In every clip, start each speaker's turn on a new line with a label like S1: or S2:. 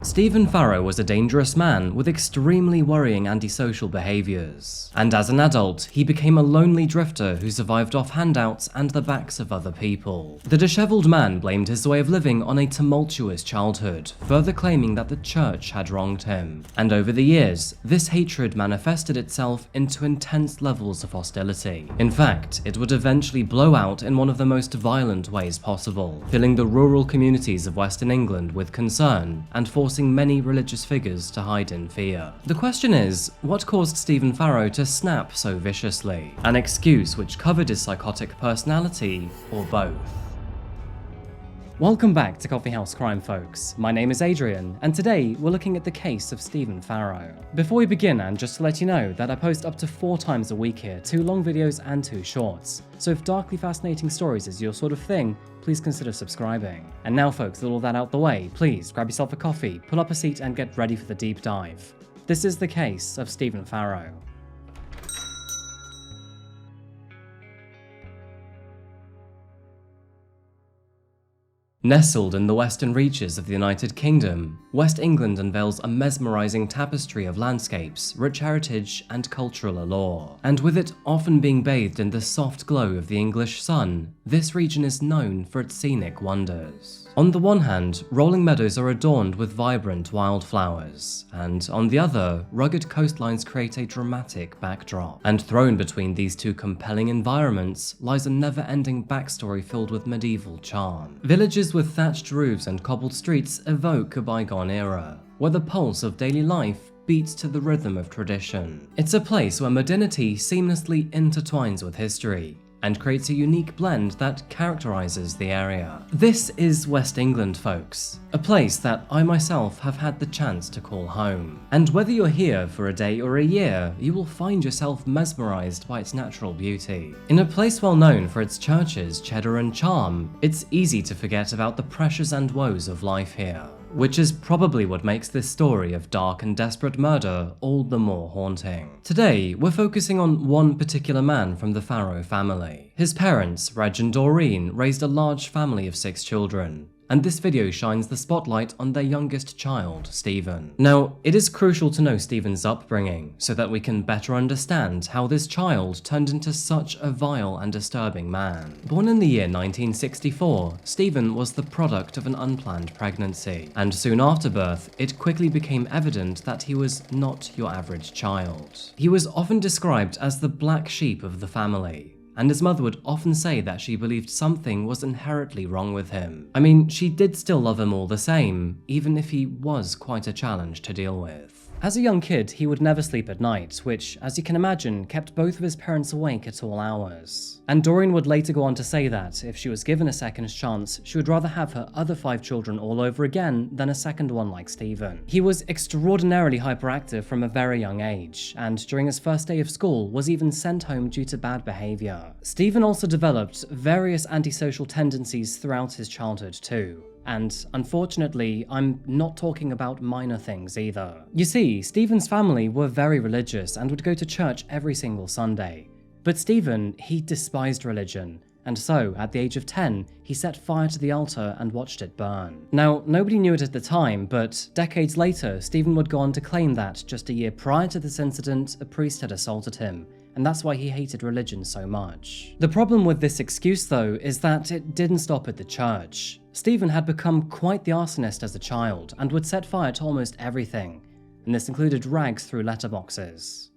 S1: Stephen Farrow was a dangerous man with extremely worrying antisocial behaviours, and as an adult, he became a lonely drifter who survived off handouts and the backs of other people. The dishevelled man blamed his way of living on a tumultuous childhood, further claiming that the church had wronged him. And over the years, this hatred manifested itself into intense levels of hostility. In fact, it would eventually blow out in one of the most violent ways possible, filling the rural communities of Western England with concern and forcing many religious figures to hide in fear. The question is, what caused Stephen Farrow to snap so viciously? An excuse which covered his psychotic personality, or both? Welcome back to Coffeehouse Crime, folks. My name is Adrian, and today we're looking at the case of Stephen Farrow. Before we begin, and just to let you know that I post up to 4 times a week here, 2 long videos and 2 shorts. So if darkly fascinating stories is your sort of thing, please consider subscribing. And now folks, with all that out the way, please grab yourself a coffee, pull up a seat and get ready for the deep dive. This is the case of Stephen Farrow. Nestled in the western reaches of the United Kingdom, West England unveils a mesmerising tapestry of landscapes, rich heritage and cultural allure. And with it often being bathed in the soft glow of the English sun, this region is known for its scenic wonders. On the one hand, rolling meadows are adorned with vibrant wildflowers, and on the other, rugged coastlines create a dramatic backdrop. And thrown between these two compelling environments lies a never-ending backstory filled with medieval charm. Villages with thatched roofs and cobbled streets evoke a bygone era, where the pulse of daily life beats to the rhythm of tradition. It's a place where modernity seamlessly intertwines with history, and creates a unique blend that characterises the area. This is West England, folks, a place that I myself have had the chance to call home. And whether you're here for a day or a year, you will find yourself mesmerised by its natural beauty. In a place well known for its churches, cheddar and charm, it's easy to forget about the pressures and woes of life here, which is probably what makes this story of dark and desperate murder all the more haunting. Today, we're focusing on one particular man from the Farrow family. His parents, Reg and Doreen, raised a large family of 6 children, and this video shines the spotlight on their youngest child, Stephen. Now, it is crucial to know Stephen's upbringing, so that we can better understand how this child turned into such a vile and disturbing man. Born in the year 1964, Stephen was the product of an unplanned pregnancy, and soon after birth, it quickly became evident that he was not your average child. He was often described as the black sheep of the family, and his mother would often say that she believed something was inherently wrong with him. I mean, she did still love him all the same, even if he was quite a challenge to deal with. As a young kid, he would never sleep at night, which, as you can imagine, kept both of his parents awake at all hours. And Doreen would later go on to say that, if she was given a second chance, she would rather have her other 5 children all over again than a second one like Stephen. He was extraordinarily hyperactive from a very young age, and during his first day of school was even sent home due to bad behaviour. Stephen also developed various antisocial tendencies throughout his childhood too. And unfortunately, I'm not talking about minor things either. You see, Stephen's family were very religious and would go to church every single Sunday. But Stephen, he despised religion, and so, at the age of 10, he set fire to the altar and watched it burn. Now, nobody knew it at the time, but decades later, Stephen would go on to claim that just a year prior to this incident, a priest had assaulted him, and that's why he hated religion so much. The problem with this excuse, though, is that it didn't stop at the church. Stephen had become quite the arsonist as a child, and would set fire to almost everything, and this included rags through letterboxes.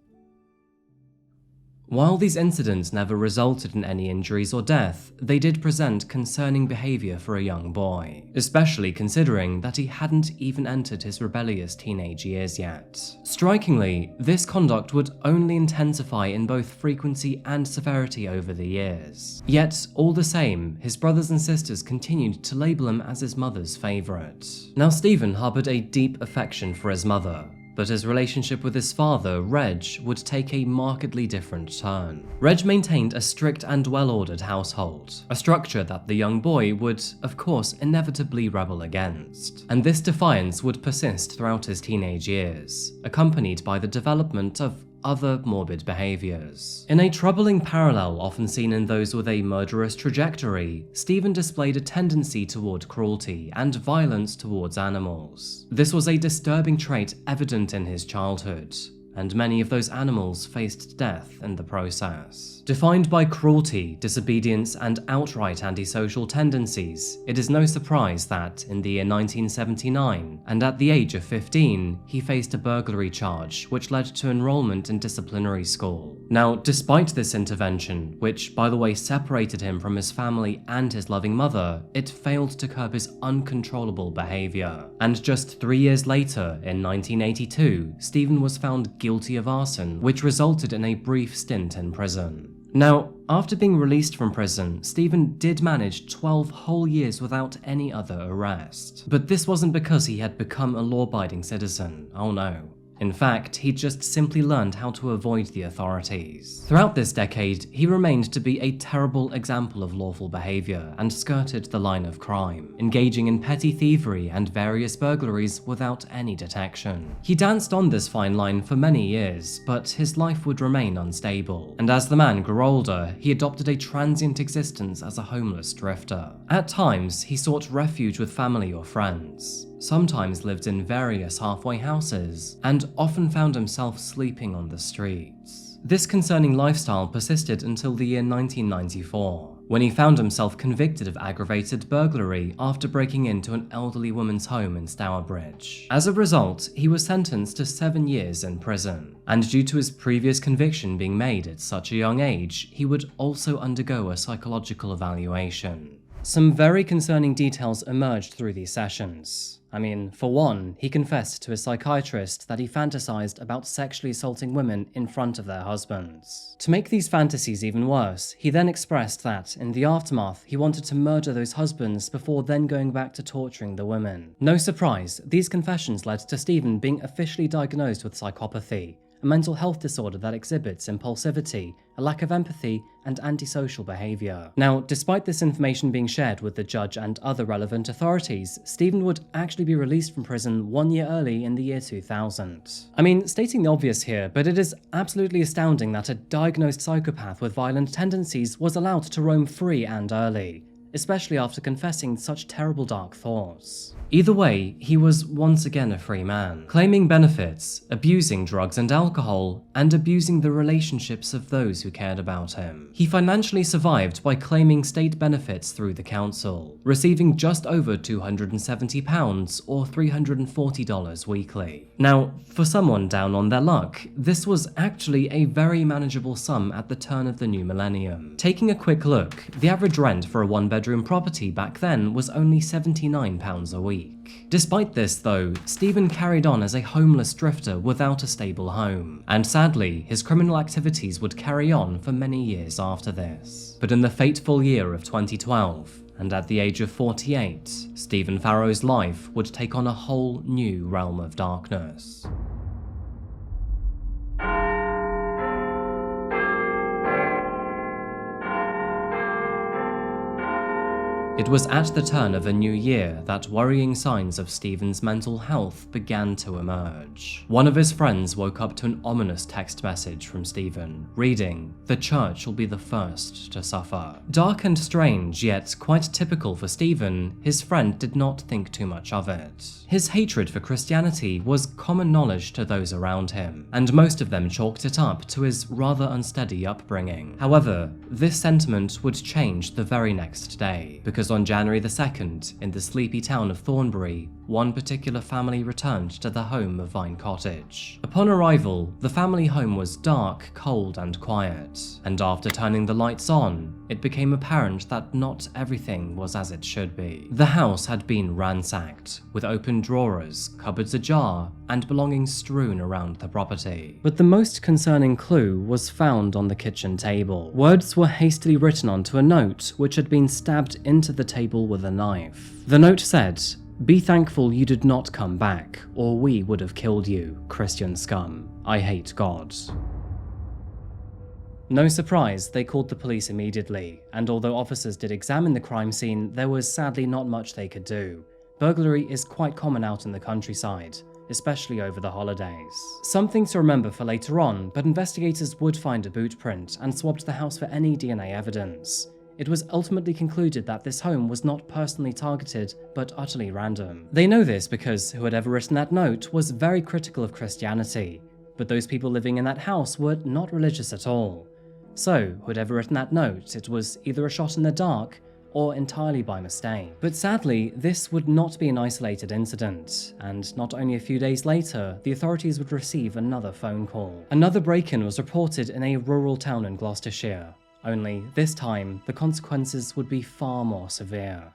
S1: While these incidents never resulted in any injuries or death, they did present concerning behaviour for a young boy, especially considering that he hadn't even entered his rebellious teenage years yet. Strikingly, this conduct would only intensify in both frequency and severity over the years. Yet, all the same, his brothers and sisters continued to label him as his mother's favourite. Now, Stephen harboured a deep affection for his mother, but his relationship with his father, Reg, would take a markedly different turn. Reg maintained a strict and well-ordered household, a structure that the young boy would, of course, inevitably rebel against. And this defiance would persist throughout his teenage years, accompanied by the development of other morbid behaviors. In a troubling parallel often seen in those with a murderous trajectory, Stephen displayed a tendency toward cruelty and violence towards animals. This was a disturbing trait evident in his childhood, and many of those animals faced death in the process. Defined by cruelty, disobedience, and outright antisocial tendencies, it is no surprise that, in the year 1979, and at the age of 15, he faced a burglary charge, which led to enrollment in disciplinary school. Now, despite this intervention, which, by the way, separated him from his family and his loving mother, it failed to curb his uncontrollable behavior. And just 3 years later, in 1982, Stephen was found guilty of arson, which resulted in a brief stint in prison. Now, after being released from prison, Stephen did manage 12 whole years without any other arrest. But this wasn't because he had become a law-abiding citizen, oh no. In fact, he just simply learned how to avoid the authorities. Throughout this decade, he remained to be a terrible example of lawful behavior and skirted the line of crime, engaging in petty thievery and various burglaries without any detection. He danced on this fine line for many years, but his life would remain unstable, and as the man grew older, he adopted a transient existence as a homeless drifter. At times, he sought refuge with family or friends, sometimes lived in various halfway houses, and often found himself sleeping on the streets. This concerning lifestyle persisted until the year 1994, when he found himself convicted of aggravated burglary after breaking into an elderly woman's home in Stourbridge. As a result, he was sentenced to 7 years in prison, and due to his previous conviction being made at such a young age, he would also undergo a psychological evaluation. Some very concerning details emerged through these sessions. I mean, for one, he confessed to his psychiatrist that he fantasized about sexually assaulting women in front of their husbands. To make these fantasies even worse, he then expressed that, in the aftermath, he wanted to murder those husbands before then going back to torturing the women. No surprise, these confessions led to Stephen being officially diagnosed with psychopathy, a mental health disorder that exhibits impulsivity, a lack of empathy, and antisocial behavior. Now, despite this information being shared with the judge and other relevant authorities, Stephen would actually be released from prison 1 year early in the year 2000. I mean, stating the obvious here, but it is absolutely astounding that a diagnosed psychopath with violent tendencies was allowed to roam free and early, especially after confessing such terrible dark thoughts. Either way, he was once again a free man, claiming benefits, abusing drugs and alcohol, and abusing the relationships of those who cared about him. He financially survived by claiming state benefits through the council, receiving just over £270 or $340 weekly. Now, for someone down on their luck, this was actually a very manageable sum at the turn of the new millennium. Taking a quick look, the average rent for a one-bedroom property back then was only £79 a week. Despite this though, Stephen carried on as a homeless drifter without a stable home, and sadly, his criminal activities would carry on for many years after this. But in the fateful year of 2012, and at the age of 48, Stephen Farrow's life would take on a whole new realm of darkness. It was at the turn of a new year that worrying signs of Stephen's mental health began to emerge. One of his friends woke up to an ominous text message from Stephen, reading, "The church will be the first to suffer." Dark and strange, yet quite typical for Stephen, his friend did not think too much of it. His hatred for Christianity was common knowledge to those around him, and most of them chalked it up to his rather unsteady upbringing. However, this sentiment would change the very next day, because on January the 2nd, in the sleepy town of Thornbury, one particular family returned to the home of Vine Cottage. Upon arrival, the family home was dark, cold, and quiet, and after turning the lights on, it became apparent that not everything was as it should be. The house had been ransacked, with open drawers, cupboards ajar, and belongings strewn around the property. But the most concerning clue was found on the kitchen table. Words were hastily written onto a note which had been stabbed into the table with a knife. The note said, "Be thankful you did not come back, or we would have killed you, Christian scum. I hate God." No surprise, they called the police immediately, and although officers did examine the crime scene, there was sadly not much they could do. burglary is quite common out in the countryside, especially over the holidays. Something to remember for later on, but investigators would find a boot print and swabbed the house for any DNA evidence. It was ultimately concluded that this home was not personally targeted, but utterly random. They know this because who had ever written that note was very critical of Christianity, but those people living in that house were not religious at all. So, who had ever written that note, it was either a shot in the dark or entirely by mistake. But sadly, this would not be an isolated incident, and not only a few days later, the authorities would receive another phone call. Another break-in was reported in a rural town in Gloucestershire, only this time, the consequences would be far more severe.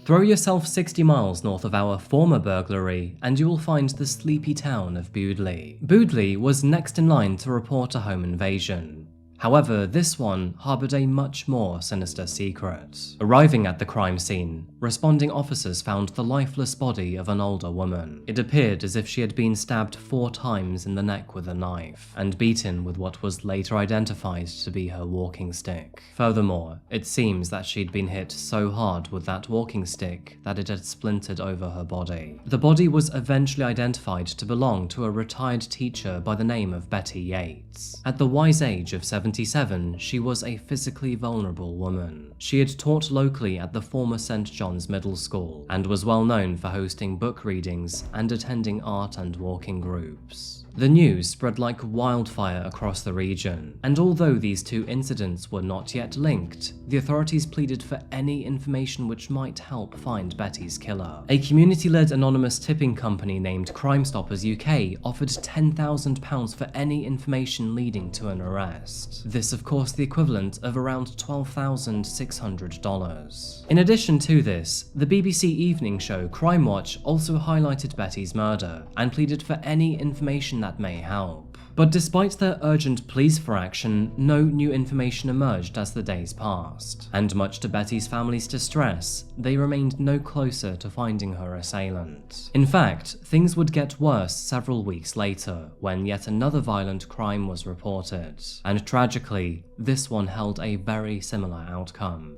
S1: Throw yourself 60 miles north of our former burglary, and you will find the sleepy town of Bewdley. Bewdley was next in line to report a home invasion. However, this one harbored a much more sinister secret. Arriving at the crime scene, responding officers found the lifeless body of an older woman. It appeared as if she had been stabbed 4 times in the neck with a knife, and beaten with what was later identified to be her walking stick. Furthermore, it seems that she'd been hit so hard with that walking stick that it had splintered over her body. The body was eventually identified to belong to a retired teacher by the name of Betty Yates. At the wise age of 77, she was a physically vulnerable woman. She had taught locally at the former St. John's Middle School, and was well known for hosting book readings and attending art and walking groups. The news spread like wildfire across the region, and although these 2 incidents were not yet linked, the authorities pleaded for any information which might help find Betty's killer. A community-led anonymous tipping company named Crime Stoppers UK offered £10,000 for any information leading to an arrest. This, of course, the equivalent of around $12,600. In addition to this, the BBC evening show Crime Watch also highlighted Betty's murder and pleaded for any information that may help. But despite their urgent pleas for action, no new information emerged as the days passed, and much to Betty's family's distress, they remained no closer to finding her assailant. In fact, things would get worse several weeks later, when yet another violent crime was reported, and tragically, this one held a very similar outcome.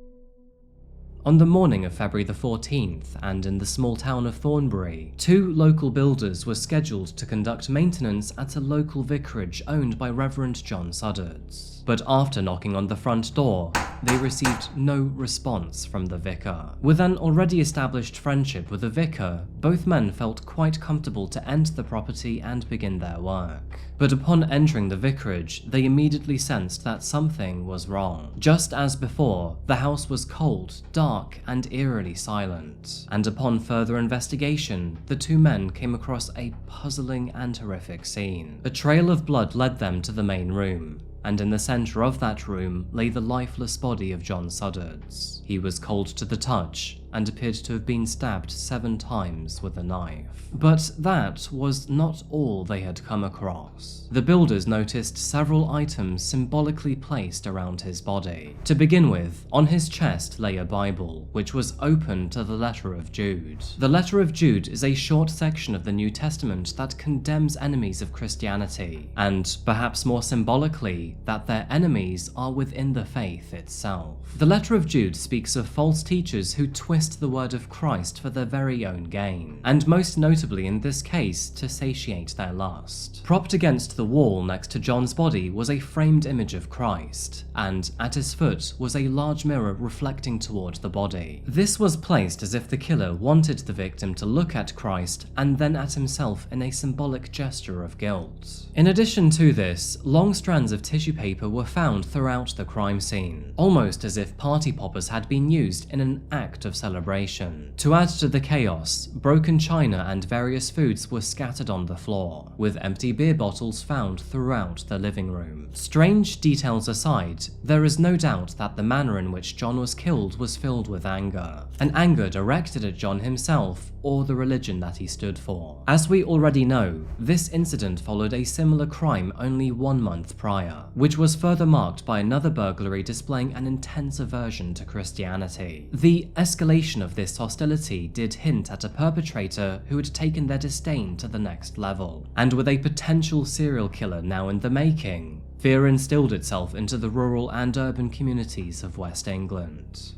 S1: On the morning of February the 14th, and in the small town of Thornbury, 2 local builders were scheduled to conduct maintenance at a local vicarage owned by Reverend John Suddards. But after knocking on the front door, they received no response from the vicar. With an already established friendship with the vicar, both men felt quite comfortable to enter the property and begin their work. But upon entering the vicarage, they immediately sensed that something was wrong. Just as before, the house was cold, dark, and eerily silent. And upon further investigation, the 2 men came across a puzzling and horrific scene. A trail of blood led them to the main room, and in the centre of that room lay the lifeless body of John Suddards. He was cold to the touch, and appeared to have been stabbed 7 times with a knife. But that was not all they had come across. The builders noticed several items symbolically placed around his body. To begin with, on his chest lay a Bible, which was open to the letter of Jude. The letter of Jude is a short section of the New Testament that condemns enemies of Christianity, and, perhaps more symbolically, that their enemies are within the faith itself. The letter of Jude speaks of false teachers who twist the word of Christ for their very own gain, and most notably in this case, to satiate their lust. Propped against the wall next to John's body was a framed image of Christ, and at his foot was a large mirror reflecting toward the body. This was placed as if the killer wanted the victim to look at Christ and then at himself in a symbolic gesture of guilt. In addition to this, long strands of tissue paper were found throughout the crime scene, almost as if party poppers had been used in an act of celebration. To add to the chaos, broken china and various foods were scattered on the floor, with empty beer bottles found throughout the living room. Strange details aside, there is no doubt that the manner in which John was killed was filled with anger, an anger directed at John himself or the religion that he stood for. As we already know, this incident followed a similar crime only 1 month prior, which was further marked by another burglary displaying an intense aversion to Christianity. The escalation of this hostility did hint at a perpetrator who had taken their disdain to the next level, and with a potential serial killer now in the making, fear instilled itself into the rural and urban communities of West England.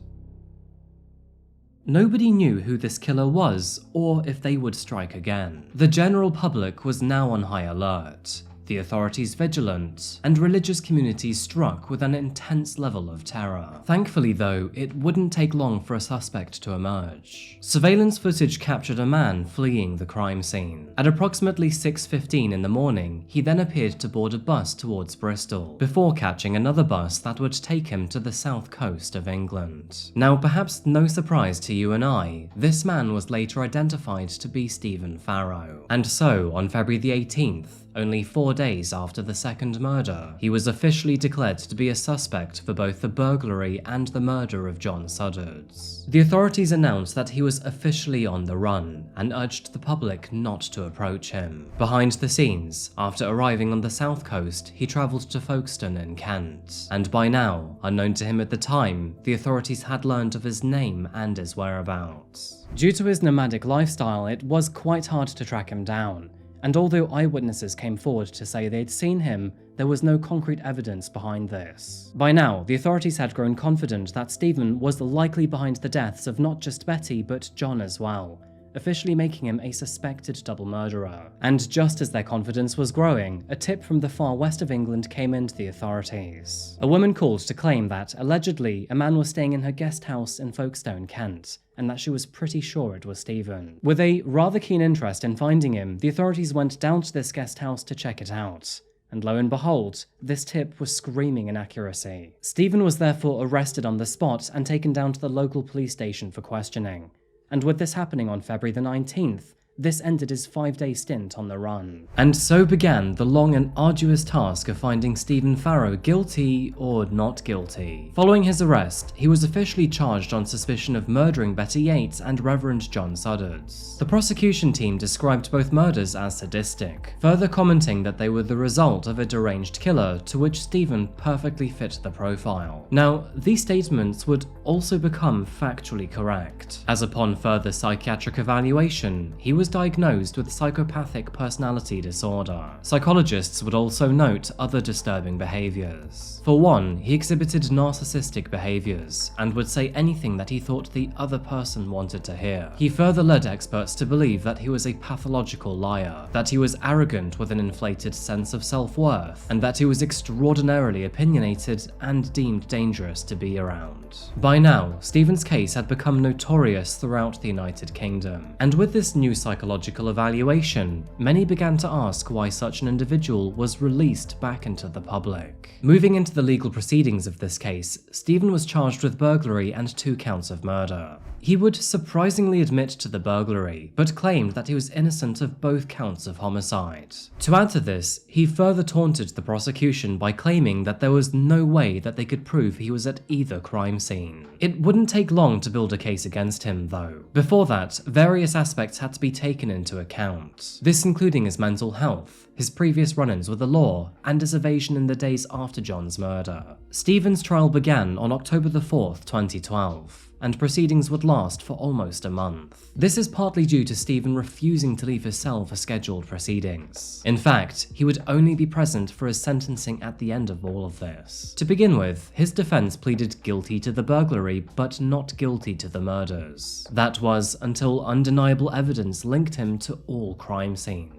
S1: Nobody knew who this killer was or if they would strike again. The general public was now on high alert, the authorities vigilant, and religious communities struck with an intense level of terror. Thankfully though, it wouldn't take long for a suspect to emerge. Surveillance footage captured a man fleeing the crime scene. At approximately 6:15 in the morning, he then appeared to board a bus towards Bristol, before catching another bus that would take him to the south coast of England. Now, perhaps no surprise to you and I, this man was later identified to be Stephen Farrow. And so, on February the 18th, only 4 days after the second murder, he was officially declared to be a suspect for both the burglary and the murder of John Suddards. The authorities announced that he was officially on the run and urged the public not to approach him. Behind the scenes, after arriving on the south coast, he travelled to Folkestone in Kent, and by now, unknown to him at the time, the authorities had learned of his name and his whereabouts. Due to his nomadic lifestyle, it was quite hard to track him down. And although eyewitnesses came forward to say they'd seen him, there was no concrete evidence behind this. By now, the authorities had grown confident that Stephen was likely behind the deaths of not just Betty, but John as well, officially making him a suspected double murderer. And just as their confidence was growing, a tip from the far west of England came into the authorities. A woman called to claim that, allegedly, a man was staying in her guest house in Folkestone, Kent, and that she was pretty sure it was Stephen. With a rather keen interest in finding him, the authorities went down to this guest house to check it out. And lo and behold, this tip was screaming inaccuracy. Stephen was therefore arrested on the spot and taken down to the local police station for questioning. And with this happening on February the 19th, this ended his 5-day stint on the run. And so began the long and arduous task of finding Stephen Farrow guilty or not guilty. Following his arrest, he was officially charged on suspicion of murdering Betty Yates and Reverend John Suddards. The prosecution team described both murders as sadistic, further commenting that they were the result of a deranged killer, to which Stephen perfectly fit the profile. Now, these statements would also become factually correct, as upon further psychiatric evaluation, he was diagnosed with psychopathic personality disorder. Psychologists would also note other disturbing behaviors. For one, he exhibited narcissistic behaviors and would say anything that he thought the other person wanted to hear. He further led experts to believe that he was a pathological liar, that he was arrogant with an inflated sense of self-worth, and that he was extraordinarily opinionated and deemed dangerous to be around. By now, Stephen's case had become notorious throughout the United Kingdom, and with this new psychological evaluation, many began to ask why such an individual was released back into the public. Moving into the legal proceedings of this case, Stephen was charged with burglary and 2 counts of murder. He would surprisingly admit to the burglary, but claimed that he was innocent of both counts of homicide. To add to this, he further taunted the prosecution by claiming that there was no way that they could prove he was at either crime scene. It wouldn't take long to build a case against him, though. Before that, various aspects had to be taken into account, this including his mental health, his previous run-ins with the law, and his evasion in the days after John's murder. Stephen's trial began on October the 4th, 2012. And proceedings would last for almost a month. This is partly due to Stephen refusing to leave his cell for scheduled proceedings. In fact, he would only be present for his sentencing at the end of all of this. To begin with, his defense pleaded guilty to the burglary, but not guilty to the murders. That was until undeniable evidence linked him to all crime scenes.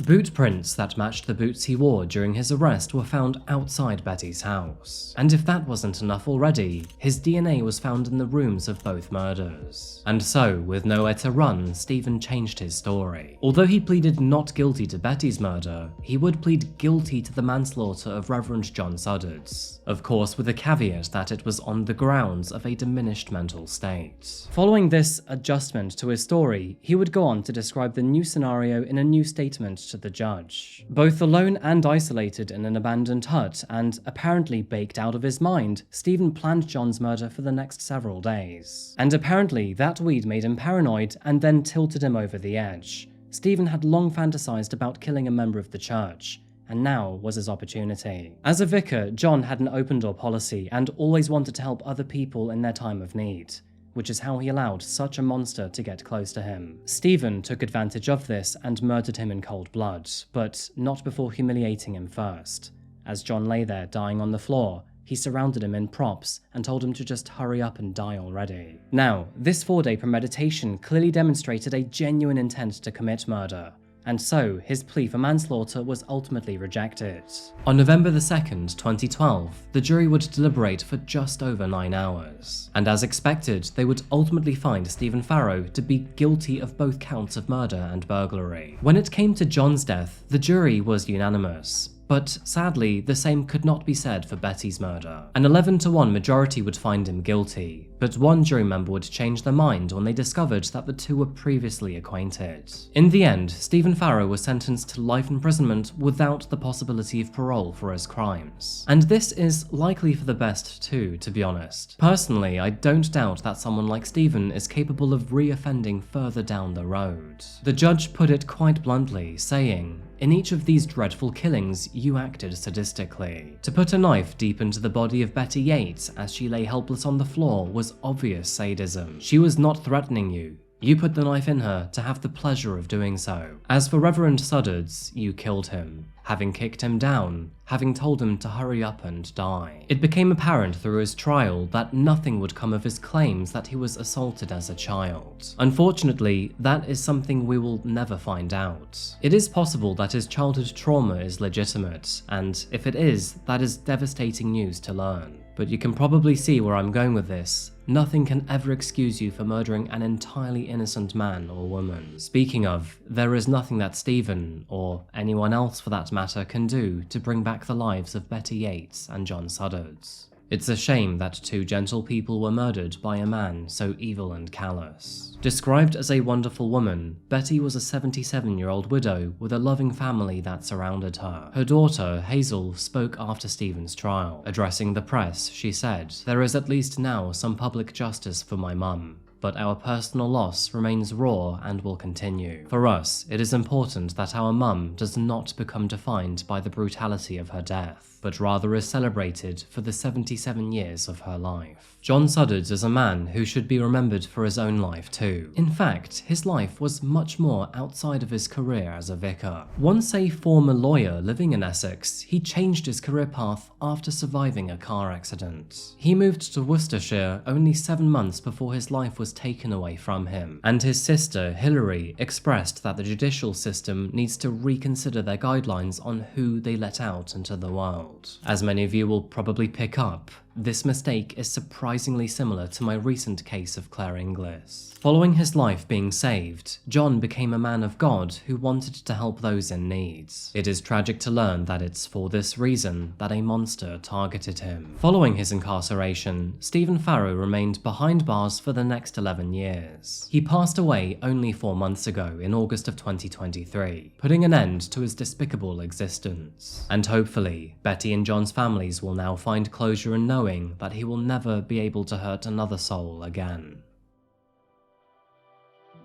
S1: Boot prints that matched the boots he wore during his arrest were found outside Betty's house. And if that wasn't enough already, his DNA was found in the rooms of both murders. And so, with nowhere to run, Stephen changed his story. Although he pleaded not guilty to Betty's murder, he would plead guilty to the manslaughter of Reverend John Suddards, of course with the caveat that it was on the grounds of a diminished mental state. Following this adjustment to his story, he would go on to describe the new scenario in a new statement to the judge. Both alone and isolated in an abandoned hut, and apparently baked out of his mind, Stephen planned John's murder for the next several days. And apparently that weed made him paranoid and then tilted him over the edge. Stephen had long fantasized about killing a member of the church, and now was his opportunity. As a vicar, John had an open-door policy and always wanted to help other people in their time of need, which is how he allowed such a monster to get close to him. Stephen took advantage of this and murdered him in cold blood, but not before humiliating him first. As John lay there dying on the floor, he surrounded him in props and told him to just hurry up and die already. Now, this 4-day premeditation clearly demonstrated a genuine intent to commit murder, and so his plea for manslaughter was ultimately rejected. On November 2nd, 2012, the jury would deliberate for just over 9 hours, and as expected, they would ultimately find Stephen Farrow to be guilty of both counts of murder and burglary. When it came to John's death, the jury was unanimous. But sadly, the same could not be said for Betty's murder. An 11-to-1 majority would find him guilty, but one jury member would change their mind when they discovered that the two were previously acquainted. In the end, Stephen Farrow was sentenced to life imprisonment without the possibility of parole for his crimes. And this is likely for the best too, to be honest. Personally, I don't doubt that someone like Stephen is capable of re-offending further down the road. The judge put it quite bluntly, saying, "In each of these dreadful killings, you acted sadistically. To put a knife deep into the body of Betty Yates as she lay helpless on the floor was obvious sadism. She was not threatening you. You put the knife in her to have the pleasure of doing so. As for Reverend Suddards, you killed him, having kicked him down, having told him to hurry up and die." It became apparent through his trial that nothing would come of his claims that he was assaulted as a child. Unfortunately, that is something we will never find out. It is possible that his childhood trauma is legitimate, and if it is, that is devastating news to learn. But you can probably see where I'm going with this. Nothing can ever excuse you for murdering an entirely innocent man or woman. Speaking of, there is nothing that Stephen, or anyone else for that matter, can do to bring back the lives of Betty Yates and John Suddards. It's a shame that two gentle people were murdered by a man so evil and callous. Described as a wonderful woman, Betty was a 77-year-old widow with a loving family that surrounded her. Her daughter, Hazel, spoke after Stephen's trial. Addressing the press, she said, "There is at least now some public justice for my mum. But our personal loss remains raw and will continue. For us, it is important that our mum does not become defined by the brutality of her death, but rather is celebrated for the 77 years of her life." John Suddards is a man who should be remembered for his own life too. In fact, his life was much more outside of his career as a vicar. Once a former lawyer living in Essex, he changed his career path after surviving a car accident. He moved to Worcestershire only 7 months before his life was taken away from him, and his sister, Hilary, expressed that the judicial system needs to reconsider their guidelines on who they let out into the world. As many of you will probably pick up, this mistake is surprisingly similar to my recent case of Claire Inglis. Following his life being saved, John became a man of God who wanted to help those in need. It is tragic to learn that it's for this reason that a monster targeted him. Following his incarceration, Stephen Farrow remained behind bars for the next 11 years. He passed away only 4 months ago in August of 2023, putting an end to his despicable existence. And hopefully, Betty and John's families will now find closure in knowing that he will never be able to hurt another soul again.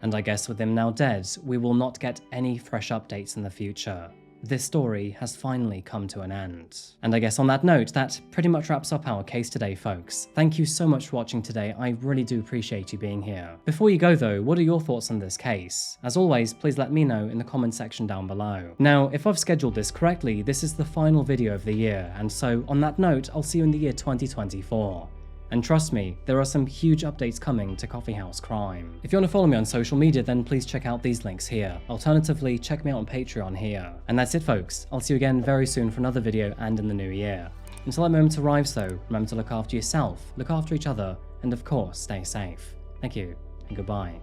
S1: And I guess with him now dead, we will not get any fresh updates in the future. This story has finally come to an end. And I guess on that note, that pretty much wraps up our case today, folks. Thank you so much for watching today, I really do appreciate you being here. Before you go though, what are your thoughts on this case? As always, please let me know in the comment section down below. Now, if I've scheduled this correctly, this is the final video of the year, and so on that note, I'll see you in the year 2024. And trust me, there are some huge updates coming to Coffeehouse Crime. If you want to follow me on social media, then please check out these links here. Alternatively, check me out on Patreon here. And that's it, folks. I'll see you again very soon for another video and in the new year. Until that moment arrives though, remember to look after yourself, look after each other, and of course, stay safe. Thank you, and goodbye.